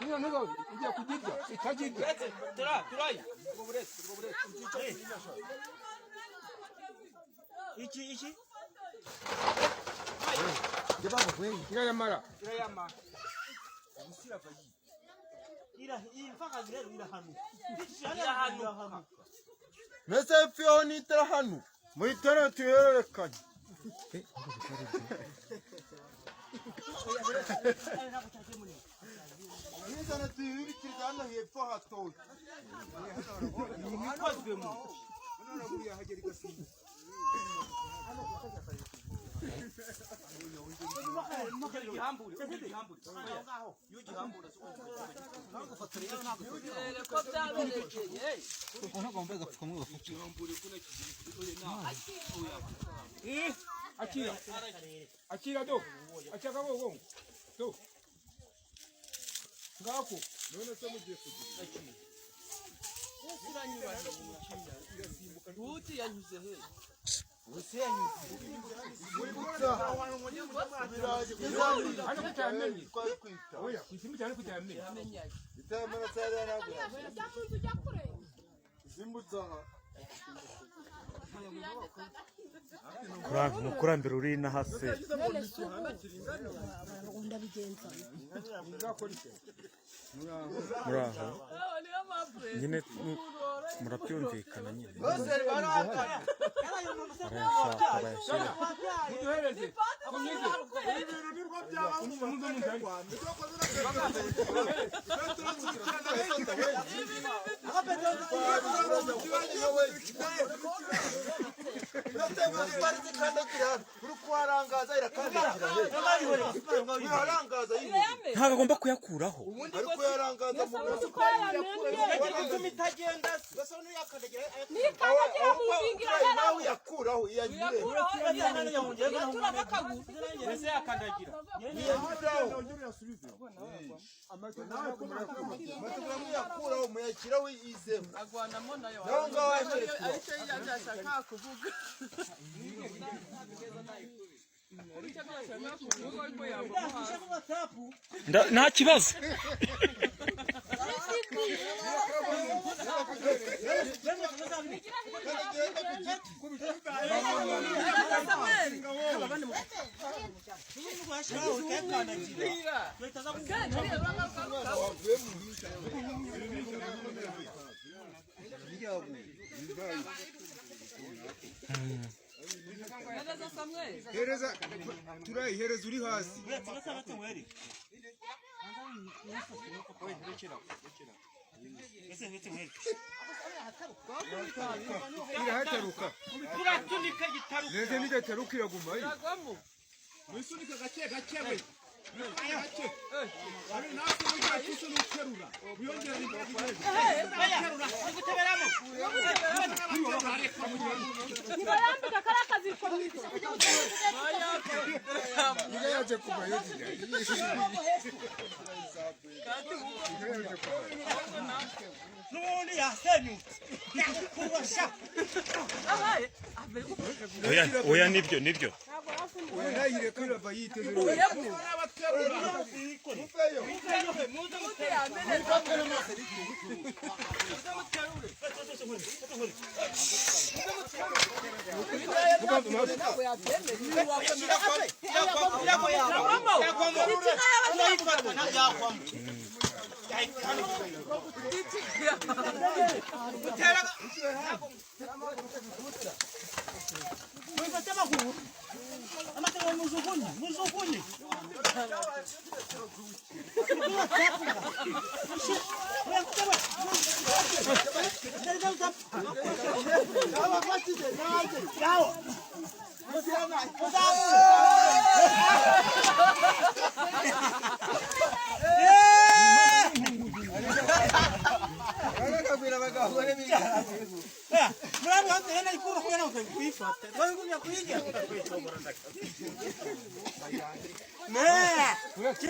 Niyo nego ijya kujirya itajirya. Turai. Iki. Jebabo kweli. Kirayamara. Musira bayi. Ila mpaka zero ila hanu. Mese fio ni tera hanu. Muitana tuyerekanye. Nizana tuyirikirana hepfo hatoye. Nikozwe mu. None buriya hagera igasimba. Akira do. Achaka gogo. Do. Ngako. None se mugiye kugira. Uti yanyuze he. Hano kutamenya. Oya, kisimu cyane kutamenya. Itamana tsara nagura. Zimbutsaha. Kurambira uri na hase. Muraho. Nyine murabyumvikana nyine. Ntabwo agomba kuyakuraho. Ariko yarangaza mu nawe yakuraho iyanyire. Ese yakandagira. Matugura yakuraho muyakiraho izeho. Agwanamo nayo. Naho ngaho ariko yashaka kuvuga. Nta kibazo. Hereza Turai hereza uri hasi. Irahataruka. Turatunika gitaruka. Neze nigataruka iraguma yi. Wisunika gake we. Gake. Ari nasi mujya kisu n'uterura. Uyongera ibyo. Terura. Guteberamo. Nibayambika karakazi komite. Ile yaje kuba yogira. Nuni yasenyu. Kubasha. Oya nibyo. Urayire kira bayiteze. Muzukunye.